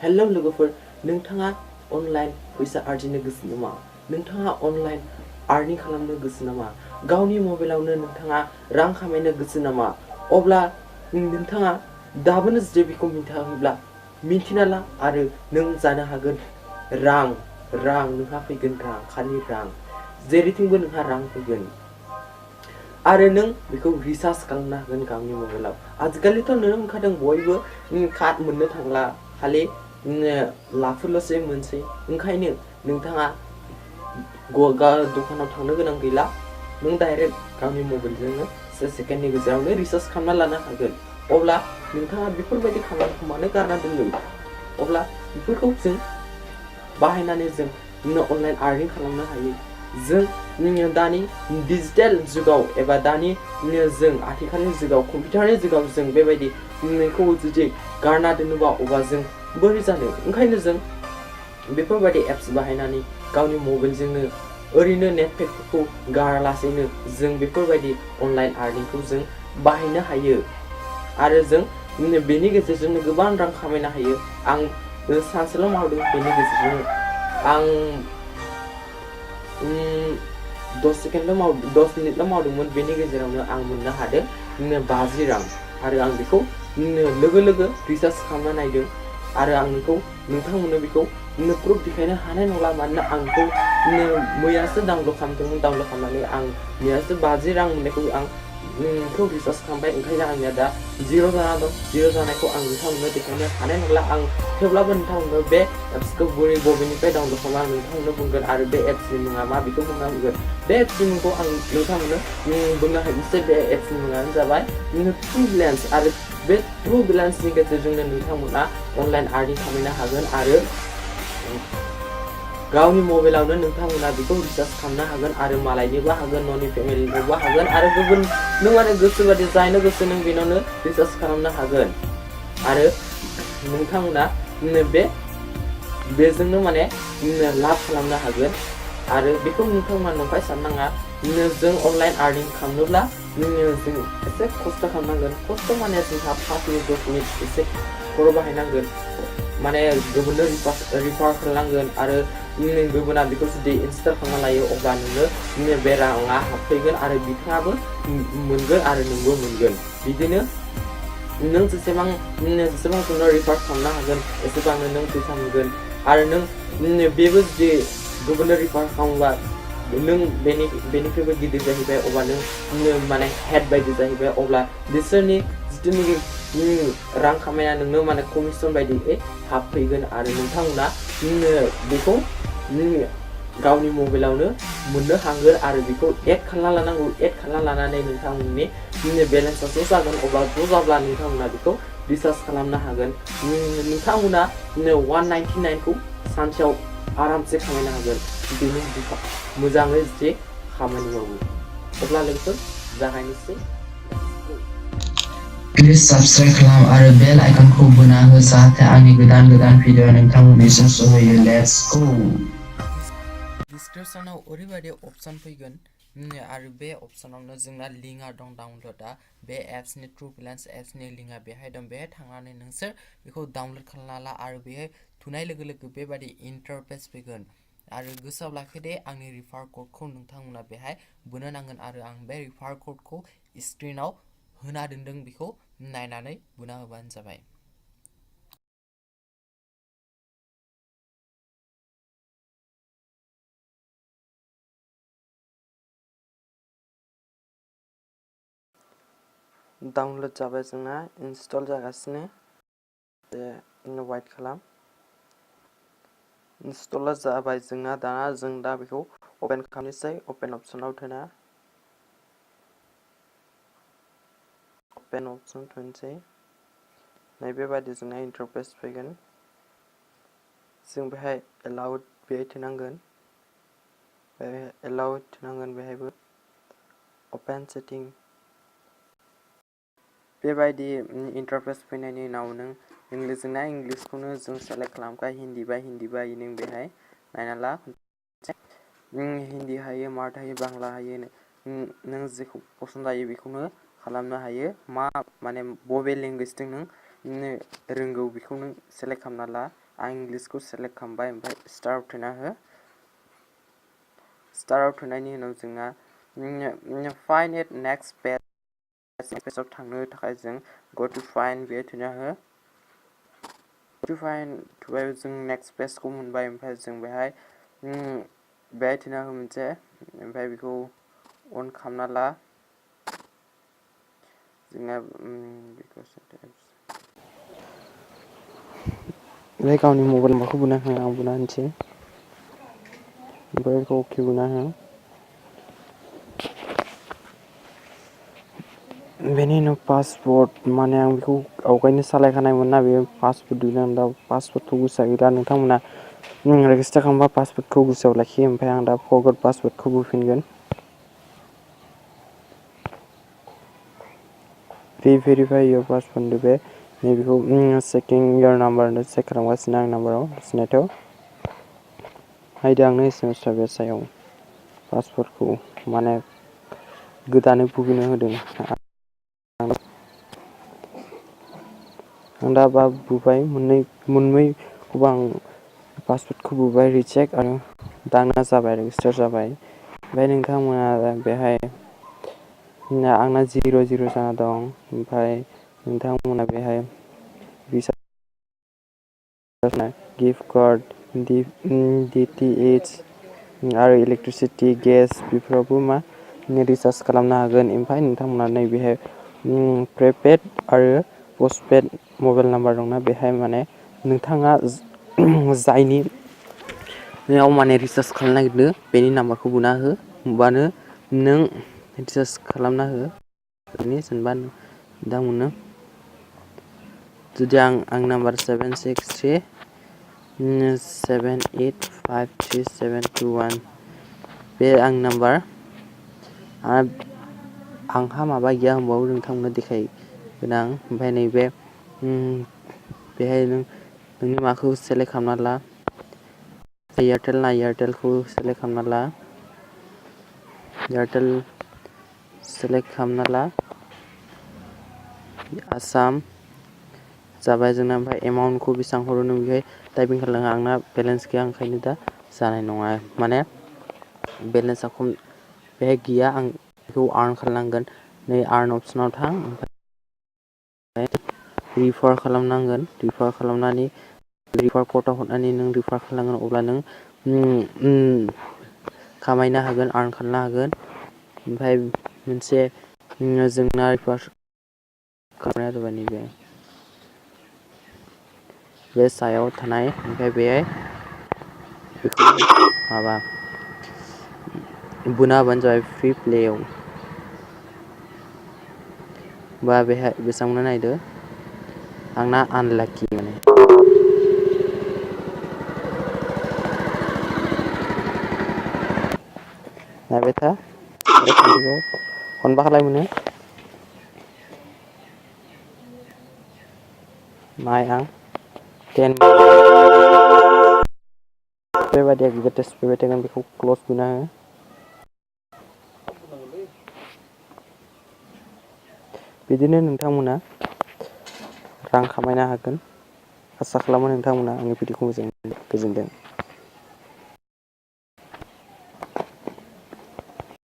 Hello लोगोफोर, नोंथाङा online फैसा आर्जिनो गोसो नामा? नोंथाङा अनलाइन आर्निं खालामनो गोसो नामा? गावनि मबाइलावनो नोंथाङा रां खामायनो गोसो नामा? अब्ला नोंथाङा दाबोनो जुदि बेखौ मिन्थियाखैब्ला मिन्थिना ला आरो नों जानो हागोन रां नोंहा फैगोन रां, खालि रां, जेरैथिंबो नोंहा रां फैगोन। आरो नों बेखौ रिसार्च खालामनो हागोन गावनि मबाइलाव। आजिखालिथ' नुनो मोनखादों बयबो कार्ड मोननो थांला, खालि लाफोरल'सो मोनसै। ओंखायनो नोंथाङा दखानाव थांनो गोनां गैला, नों डाइरेक्ट गावनि मबाइलजोंनो से सेकेन्डनि गेजेरावनो रिसार्च खालामना लानो हागोन। अब्ला नोंथाङा बेफोरबायदि खामानिखौ मानो गारना दोनदों? अब्ला बेफोरखौ जों बाहायनानै जों अनलाइन आर्निं खालामनो हायो। जों दानि डिजिटेल जुगाव एबा दानि जों आथिखालनि जुगाव कम्पिउटारनि जुगाव जों बेबायदि जुदि गारना दोनोबा अब्ला जों बोरै जानो? ओंखायनो जों बेफोरबायदि एप्स बाहायनानै गावनि मबाइलजोंनो ओरैनो नेटपेकफोरखौ गारालासेनो जों बेफोरबायदि अनलाइन आर्निंखौ जों बाहायनो हायो। आरो जों बेनि गेजेरजोंनो गोबां रां खामायनो हायो। आं सानसेल' मावदों, बेनि गेजेरजों आं 10 मिनिटल' मावदोंमोन, बेनि गेजेरावनो आं मोननो हादों 50 रां। आरो आं बेखौ लोगो लोगो रिसार्च खालामना नायदों आरो आं नोंथांमोननो बेखौ प्रुफ देखायनो हानाय नंला, मानोना आं बेखौ मैयासो डाउनलड खालामदोंमोन। डाउनलड खालामनानै आं मैयासो 50 रां मोननायखौ आं रिसार्च खालामबाय। ओंखायनो आंनिया दा 0 जाना दं। 0 जानायखौ आं नोंथांमोननो देखायनो हानाय नंला। आं थेवब्लाबो नोंथांमोननो बे एप्सखौ बबेनिफ्राय डाउनलड खालामना नोंथांमोननो बुंगोन आरो बे एप्सनि मुङा मा बेखौ बुंना होगोन। बे एप्सनि मुंखौ आं नोंथांमोननो बुंनो हायोसै। बे एप्सनि मुङानो जाबाय ट्रु बेलेन्स। आरो बे ट्रु बेलेन्सनि गेजेरजोंनो नोंथांमोना अनलाइन आर्निं खालामनो हागोन आरो गावनि मबाइलावनो नोंथांमोना बेखौ रिसार्च खालामनो हागोन आरो मालायनोबो हागोन, न'नि फेमिलिनोबो हागोन आरो गुबुन नों माने गोसोबादि जायनो गोसो नों बेनावनो रिसार्च खालामनो हागोन। आरो नोंथांमोना बेजोंनो माने लाब खालामनो हागोन। आरो बेखौ नोंथांमोना नंखाय साननाङा, जों अनलाइन आर्निं खालामनोब्ला जों एसे खस्थ' खालामनांगोन। खस्थ' माने जोंहा 5 मिनिट 10 मिनिट एसे खर' बाहायनांगोन, माने गुबुननो रिफार खालामनांगोन आरो गुबुना बेखौ जुदि इनस्टल खालामना लायो अब्ला नोंनो बे राङा हाबफैगोन आरो बिथाङाबो मोनगोन आरो नोंबो मोनगोन। बिदिनो नों जेसेबां जोंनो रिफार खालामनो हागोन एसेबांनो नों फैसा मोनगोन। आरो नों बेबो जुदि गुबुननो रिफार खालामोबा नों बेनिख्रुइबो गिदिर जाहैबाय, अब्ला नों माने हेड बायदि जाहैबाय। अब्ला बिसोरनि जिथुनिखि रां खामायना नोंनो माने कमिसन बायदियै हाबफैगोन आरो नोंथांमोना बेखौ गावनि मबाइलावनो मोननो हागोन आरो बेखौ एड खालामना लानांगौ। एड खालामना लानानै नोंथांमोननि बेलेन्सआ ज' जागोन। अब्ला ज' जाब्ला नोंथांमोना बेखौ रिसार्च खालामनो हागोन। नोंथांमोना 199खौ सानसेयाव आरामसे खामायनो हागोन जुदि नों मोजाङै जुदि खामानि मावो। अब्ला लोगोफोर जागायनोसै। प्लिज साबस्क्राइब खालाम आरो बेल आइकनखौ बोना हो जाहाथे आंनि गोदान भिडिअ नोंथांमोननिसिम सहैयो। Let's go. डिसक्रिपसनाव ओरैबायदि अप्शन फैगोन आरो बे अप्शनावनो जोंना लिंकआ दं डाउनलडआ। बे एप्सनि ट्रु बेलेन्स एप्सनि लिंकआ बेहाय दं। बेहाय थांनानै नोंसोर बेखौ डाउनलड खालामना ला आरो बेहाय थुनाय लोगो लोगो बेबायदि इन्टारफेस फैगोन। आरो गोसोआव लाखिदे आंनि रिफार क'डखौ नोंथांमोना बेहाय बोनो नांगोन आरो आं बे रिफार क'डखौ स्क्रिनाव होना दोनदों, बेखौ नायनानै बोना होबानो जाबाय। डाउनलड जाबाय, जोंना इनस्टल जागासिनो। वाइट खालाम। इनस्टल जाबाय जोंना। दाना जों बेखौ अपेन खालामनोसै। अपेन अप्शनाव थुना अपेन अप्शन थुनोसै। बेबायदि जोंना इन्टारफेस फैगोन। जों बेहाय एलाउड बेहाय थुनांगोन। एलाउड थुनांगोन बेहायबो। अपेन सेटिं। बेबायदि इन्टारफेस फैनायनि उनाव नों इंलिसखौनो जों सेलेक्ट खालामबाय। हिन्दीबा नों बेहाय नायना ला। हिन्दी हायो, माराठी हायो, बांला हायो, नों जेखौ पसन्द जायो बेखौनो खालामनो हायो। माने बबे लेंगुवेजजों नों रोंगौ बेखौ नों सेलेक्ट खालामना ला। आं इंलिसखौ सेलेक्ट खालामबाय ओमफ्राय स्टार्टआव थुना हो स्टार्टआव थुनायनि उनाव जोंना फाइन्ड इट नेक्स्ट पेजाव थांनो थाखाय जों गो टु फाइन्ड बेयाव थुना हो टु फाइन्ड थुबाय जों नेक्स्ट पेजखौ मोनबाय ओमफ्राय जों बेहाय थुना हो मोनसे ओमफ्राय बेखौ अन खालामना ला जोंना बे गावनि मबाइल नम्बरखौ बुना हो आं बुना होनोसै ओमफ्राय बेखौ अके बुना हो बेनि उनाव पासवर्ड माने आं बेखौ आवगायनो सालायखानायमोन ना बेयो पासवर्ड गैला दा पासवर्डखौ गोसोआव गैला नोंथांमोना रेजिस्टार खालामबा पासवर्डखौ गोसोआव लाखियो ओमफ्राय आं दा फरगट पासवर्डखौ बुफिनगोन भेरिफाइ योर पासवर्ड बे नैबेखौ चेकिं योर नाम्बार चेक खालामगासिनो आं नाम्बाराव सिनायथाव हायदो आंनो एसएमएस फैबाय सायाव पासवर्डखौ माने गोदानै भुगिनो होदों आं दा बुबाय मोननैखौबो आं पासवर्डखौ बुबाय रिचेक आरो दा आंना जाबाय रेजिस्टार जाबाय ओमफ्राय नोंथांमोना बेहाय आंना 0 जाना दं ओमफ्राय नोंथांमोना बेहाय गिफ्ट कार्ड DTH आरो इलेक्ट्रिसिटि गेस बेफोरावबो मा रिसार्ज खालामनो हागोन ओमफ्राय नोंथांमोना नैबेहाय प्रिपेड आरो पस्टपेड मबाइल नाम्बार दंना बेहाय माने नोंथाङा जायनियाव माने रिसार्ज खालामनो नागिरदों बेनि नाम्बारखौ बुना हो होमबानो नों रिसार्ज खालामना हो जेनेबा नोंथांमोननो जुदि आं नाम्बार 76378533721 बे आंनि नाम्बार आंहा माबा गैया होनबाबो नोंथांमोननो देखायगोन आं ओमफ्राय नैबे बेहाय नोंनि माखौ सेलेक्ट खालामना ला एयारटेलखौ सेलेक्ट खालामना ला एयारटेल सेलेक्ट खालामना ला आसाम जाबाय जोंना ओमफ्राय एमाउन्टखौ बेसेबां हरो नों बेहाय टाइपिं खालामो आंना बेलेन्स गैया ओंखायनो दा जानाय नङा माने बेलेन्सआ खम बेहाय गैया आं बेखौ आर्न खालामनांगोन नै आर्न अप्सनाव थां रिफार खालामनांगोन रिफार खालामनानै रिफार कर्टआव हरनानै नों रिफार खालामगोन अब्ला नों खामायनो हागोन आर्न खालामनो हागोन ओमफ्राय मोनसे जोंना रिफार खालामनाया जाबाय नैबे बे सायाव थानाय ओमफ्राय बेहाय बेखौ माबा बुना होबानो जाबाय फ्रि प्लेयाव बा बेहाय बेसेबांनो नायदो आंना आनलाकि माने नायबाय था खनबा खालाय मोनो नाय आं 10 बेबायदि एडभार्टाइज फैबाय थागोन बेखौ क्लस बुना हो बिदिनो नोंथांमोना रां खामायनो हागोन आसा खालामो नोंथांमोना आंनि भिडिअखौ मोजाङै गोजोनदों